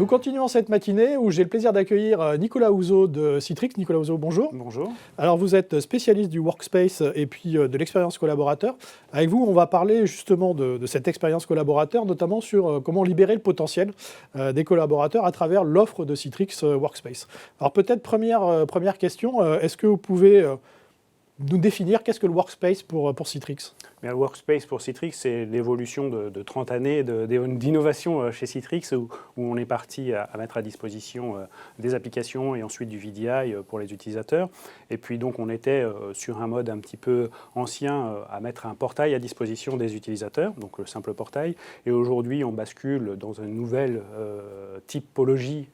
continuons cette matinée où j'ai le plaisir d'accueillir Nicolas Houzeau de Citrix. Nicolas Houzeau, bonjour. Bonjour. Alors vous êtes spécialiste du workspace et puis de l'expérience collaborateur. Avec vous, on va parler justement de cette expérience collaborateur, notamment sur comment libérer le potentiel des collaborateurs à travers l'offre de Citrix Workspace. Alors peut-être première question, est-ce que vous pouvez nous définir qu'est-ce que le workspace pour Citrix? Le workspace pour Citrix, c'est l'évolution de 30 années d'innovation chez Citrix où on est parti à mettre à disposition des applications et ensuite du VDI pour les utilisateurs. Et puis donc on était sur un mode un petit peu ancien à mettre un portail à disposition des utilisateurs, donc le simple portail. Et aujourd'hui on bascule dans une nouvelle typologie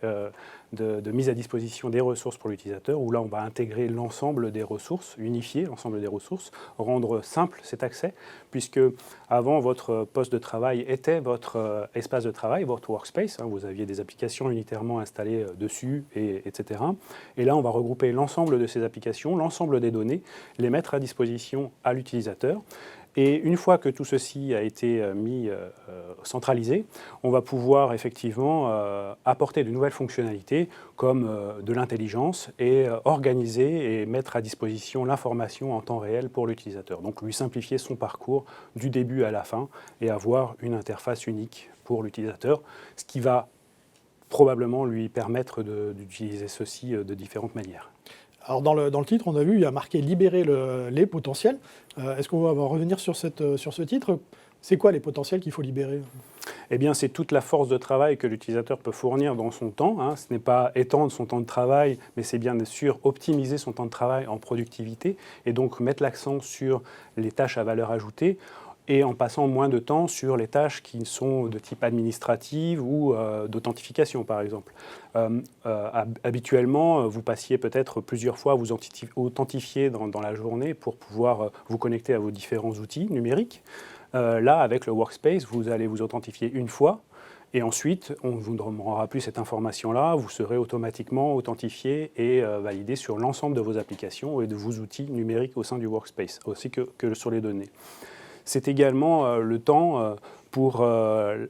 de mise à disposition des ressources pour l'utilisateur, où là on va intégrer l'ensemble des ressources, unifier l'ensemble des ressources, rendre simple cet accès, puisque avant votre poste de travail était votre espace de travail, votre workspace, vous aviez des applications unitairement installées dessus, etc. Et là on va regrouper l'ensemble de ces applications, l'ensemble des données, les mettre à disposition à l'utilisateur. Et une fois que tout ceci a été centralisé, on va pouvoir effectivement apporter de nouvelles fonctionnalités comme de l'intelligence et organiser et mettre à disposition l'information en temps réel pour l'utilisateur. Donc lui simplifier son parcours du début à la fin et avoir une interface unique pour l'utilisateur, ce qui va probablement lui permettre d'utiliser ceci de différentes manières. Alors dans le titre, on a vu, il y a marqué « Libérer les potentiels ». Est-ce qu'on va revenir sur ce titre? C'est quoi les potentiels qu'il faut libérer? Eh bien, c'est toute la force de travail que l'utilisateur peut fournir dans son temps. Ce n'est pas étendre son temps de travail, mais c'est bien sûr optimiser son temps de travail en productivité et donc mettre l'accent sur les tâches à valeur ajoutée et en passant moins de temps sur les tâches qui sont de type administrative ou d'authentification, par exemple. Habituellement, vous passiez peut-être plusieurs fois à vous authentifier dans la journée pour pouvoir vous connecter à vos différents outils numériques. Là, avec le Workspace, vous allez vous authentifier une fois et ensuite, on ne vous rendra plus cette information-là. Vous serez automatiquement authentifié et validé sur l'ensemble de vos applications et de vos outils numériques au sein du Workspace, aussi que sur les données. C'est également le temps pour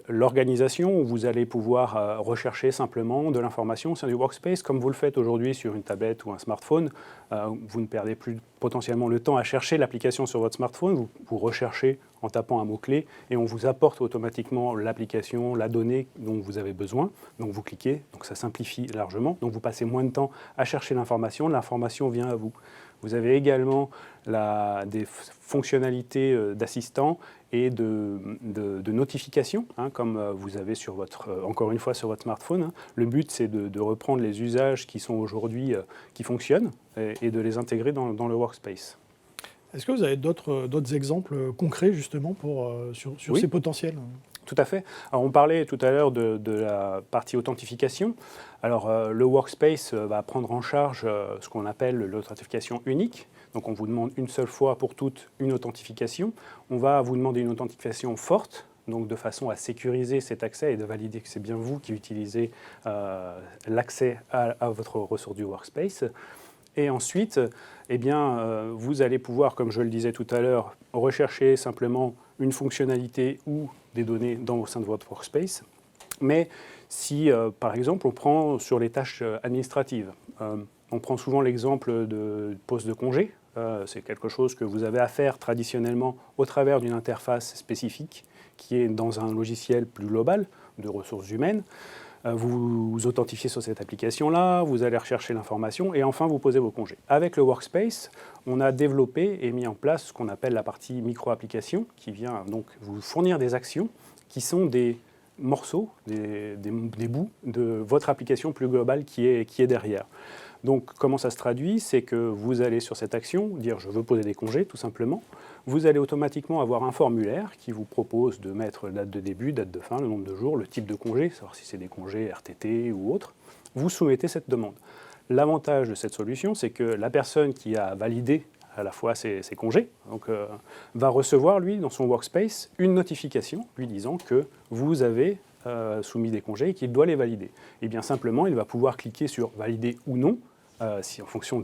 l'organisation où vous allez pouvoir rechercher simplement de l'information au sein du Workspace, comme vous le faites aujourd'hui sur une tablette ou un smartphone. Vous ne perdez plus potentiellement le temps à chercher l'application sur votre smartphone. Vous recherchez en tapant un mot-clé et on vous apporte automatiquement l'application, la donnée dont vous avez besoin. Donc vous cliquez, donc ça simplifie largement. Donc vous passez moins de temps à chercher l'information vient à vous. Vous avez également des fonctionnalités d'assistant et de notification, comme vous avez encore une fois sur votre smartphone. Le but, c'est de reprendre les usages qui sont aujourd'hui, qui fonctionnent, et de les intégrer dans le Workspace. Est-ce que vous avez d'autres exemples concrets justement sur Oui. ces potentiels? Tout à fait. Alors, on parlait tout à l'heure de la partie authentification. Alors, le Workspace va prendre en charge ce qu'on appelle l'authentification unique. Donc, on vous demande une seule fois pour toutes une authentification. On va vous demander une authentification forte, donc de façon à sécuriser cet accès et de valider que c'est bien vous qui utilisez l'accès à votre ressource du Workspace. Et ensuite, vous allez pouvoir, comme je le disais tout à l'heure, rechercher simplement une fonctionnalité ou des données au sein de votre Workspace. Mais si, par exemple, on prend sur les tâches administratives, on prend souvent l'exemple de poste de congé. C'est quelque chose que vous avez à faire traditionnellement au travers d'une interface spécifique qui est dans un logiciel plus global de ressources humaines. Vous vous authentifiez sur cette application-là, vous allez rechercher l'information et enfin vous posez vos congés. Avec le Workspace, on a développé et mis en place ce qu'on appelle la partie micro-application qui vient donc vous fournir des actions qui sont des morceaux, des bouts de votre application plus globale qui est derrière. Donc comment ça se traduit? C'est que vous allez sur cette action dire je veux poser des congés tout simplement. Vous allez automatiquement avoir un formulaire qui vous propose de mettre date de début, date de fin, le nombre de jours, le type de congé, savoir si c'est des congés RTT ou autre. Vous soumettez cette demande. L'avantage de cette solution, c'est que la personne qui a validé à la fois ses congés va recevoir, lui, dans son Workspace, une notification lui disant que vous avez soumis des congés et qu'il doit les valider. Et bien simplement, il va pouvoir cliquer sur « valider » ou non en fonction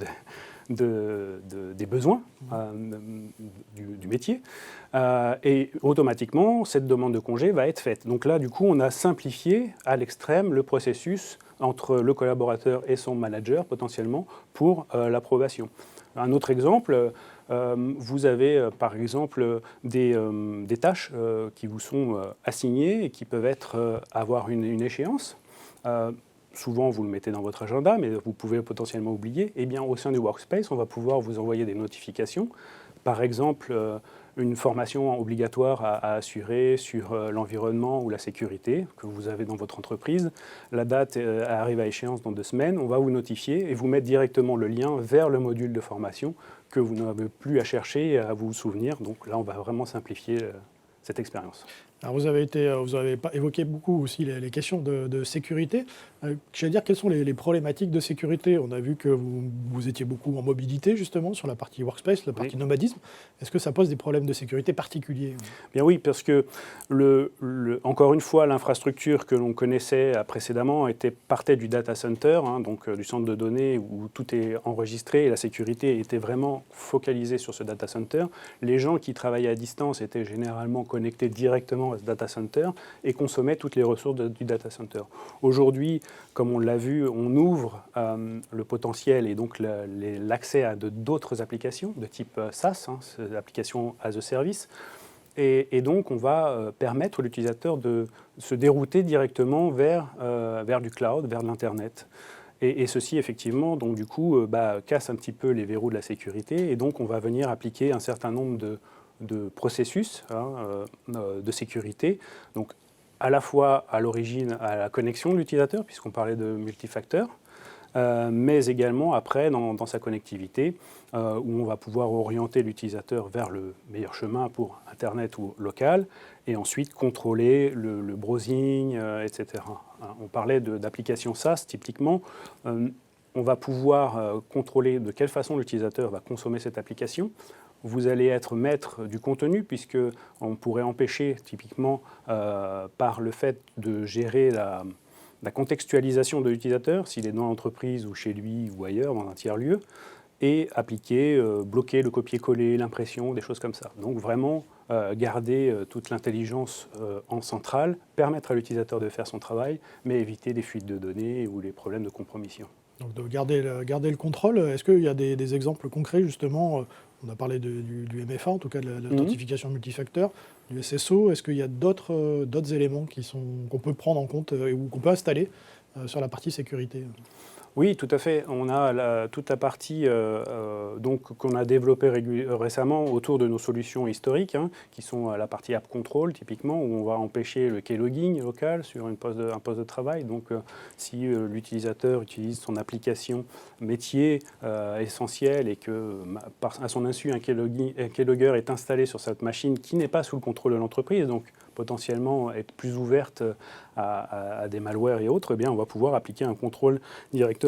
des besoins du métier. Et automatiquement, cette demande de congé va être faite. Donc là, du coup, on a simplifié à l'extrême le processus entre le collaborateur et son manager, potentiellement, pour l'approbation. Un autre exemple, vous avez par exemple des tâches qui vous sont assignées et qui peuvent avoir une échéance. Souvent, vous le mettez dans votre agenda, mais vous pouvez potentiellement oublier. Eh bien, au sein du Workspace, on va pouvoir vous envoyer des notifications. Par exemple, une formation obligatoire à assurer sur l'environnement ou la sécurité que vous avez dans votre entreprise. La date arrive à échéance dans 2 semaines. On va vous notifier et vous mettre directement le lien vers le module de formation que vous n'avez plus à chercher et à vous souvenir. Donc là, on va vraiment simplifier cette expérience. Alors vous avez évoqué beaucoup aussi les questions de sécurité. J'allais dire, quelles sont les problématiques de sécurité? On a vu que vous étiez beaucoup en mobilité, justement, sur la partie workspace, la partie nomadisme. Est-ce que ça pose des problèmes de sécurité particuliers? Bien oui, parce que, encore une fois, l'infrastructure que l'on connaissait précédemment partait du data center, donc du centre de données où tout est enregistré, et la sécurité était vraiment focalisée sur ce data center. Les gens qui travaillaient à distance étaient généralement connectés directement à ce data center et consommaient toutes les ressources du data center. Aujourd'hui, comme on l'a vu, on ouvre le potentiel et donc l'accès à d'autres applications de type SaaS, applications as a service. Et donc, on va permettre à l'utilisateur de se dérouter directement vers du cloud, vers l'Internet. Et ceci, effectivement, donc, du coup, casse un petit peu les verrous de la sécurité. Et donc, on va venir appliquer un certain nombre de processus de sécurité. Donc, à la fois à l'origine à la connexion de l'utilisateur, puisqu'on parlait de multifacteurs, mais également après dans sa connectivité, où on va pouvoir orienter l'utilisateur vers le meilleur chemin pour Internet ou local, et ensuite contrôler le browsing, etc. On parlait d'applications SaaS, typiquement. On va pouvoir contrôler de quelle façon l'utilisateur va consommer cette application. Vous allez être maître du contenu, puisqu'on pourrait empêcher, typiquement, par le fait de gérer la contextualisation de l'utilisateur, s'il est dans l'entreprise ou chez lui ou ailleurs, dans un tiers-lieu, et appliquer, bloquer le copier-coller, l'impression, des choses comme ça. Donc vraiment garder toute l'intelligence en centrale, permettre à l'utilisateur de faire son travail, mais éviter les fuites de données ou les problèmes de compromission. Donc de garder le contrôle. Est-ce qu'il y a des exemples concrets, justement? On a parlé du MFA, en tout cas de l'authentification multifacteur, du SSO. Est-ce qu'il y a d'autres éléments qu'on peut prendre en compte ou qu'on peut installer sur la partie sécurité? Oui, tout à fait. On a toute la partie qu'on a développée récemment autour de nos solutions historiques, qui sont la partie App Control, typiquement, où on va empêcher le keylogging local sur un poste de travail. Donc, si l'utilisateur utilise son application métier essentielle et que, à son insu, un keylogger est installé sur cette machine qui n'est pas sous le contrôle de l'entreprise, donc potentiellement être plus ouverte à des malwares et autres, eh bien, on va pouvoir appliquer un contrôle directement.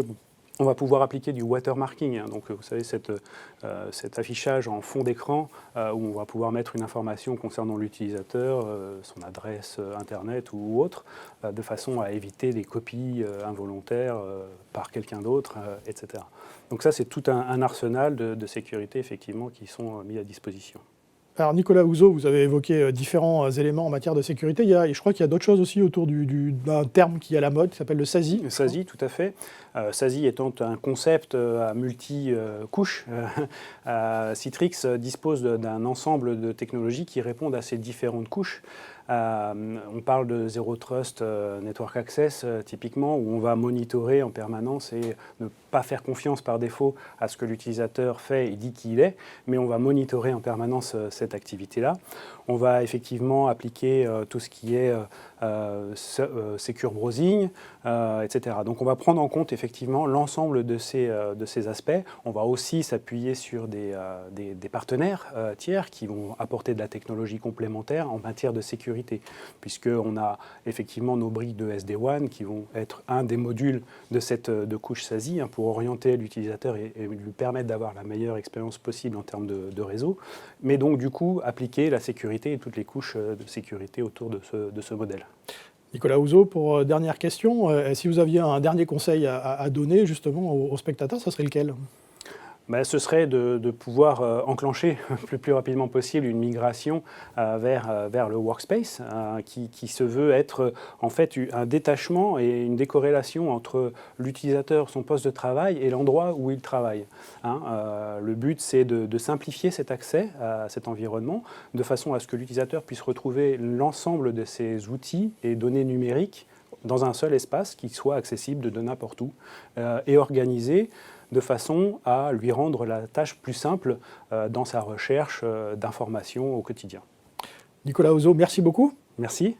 On va pouvoir appliquer du watermarking, donc vous savez, cet affichage en fond d'écran où on va pouvoir mettre une information concernant l'utilisateur, son adresse Internet ou autre, de façon à éviter des copies involontaires par quelqu'un d'autre, etc. Donc ça, c'est tout un arsenal de sécurité, effectivement, qui sont mis à disposition. Alors Nicolas Houzeau, vous avez évoqué différents éléments en matière de sécurité. Je crois qu'il y a d'autres choses aussi autour d'un terme qui est à la mode, qui s'appelle le SASI. Le SASI, tout à fait. SASI étant un concept à multi-couches, Citrix dispose d'un ensemble de technologies qui répondent à ces différentes couches. On parle de Zero Trust Network Access, typiquement, où on va monitorer en permanence et ne pas faire confiance par défaut à ce que l'utilisateur fait et dit qu'il est, mais on va monitorer en permanence cette activité-là. On va effectivement appliquer tout ce qui est Secure Browsing, etc. Donc on va prendre en compte effectivement l'ensemble de ces aspects. On va aussi s'appuyer sur des partenaires tiers qui vont apporter de la technologie complémentaire en matière de sécurité, puisqu'on a effectivement nos briques de SD-WAN qui vont être un des modules de cette couche SASI pour orienter l'utilisateur et lui permettre d'avoir la meilleure expérience possible en termes de réseau, mais donc du coup appliquer la sécurité et toutes les couches de sécurité autour de ce modèle. Nicolas Houzeau, pour dernière question, si vous aviez un dernier conseil à donner justement aux spectateurs, ce serait lequel? Ce serait de pouvoir enclencher le plus rapidement possible une migration vers le workspace qui se veut être en fait un détachement et une décorrélation entre l'utilisateur, son poste de travail et l'endroit où il travaille. Le but, c'est de simplifier cet accès à cet environnement de façon à ce que l'utilisateur puisse retrouver l'ensemble de ses outils et données numériques dans un seul espace qui soit accessible de n'importe où et organisé de façon à lui rendre la tâche plus simple dans sa recherche d'informations au quotidien. Nicolas Houzeau, merci beaucoup. Merci.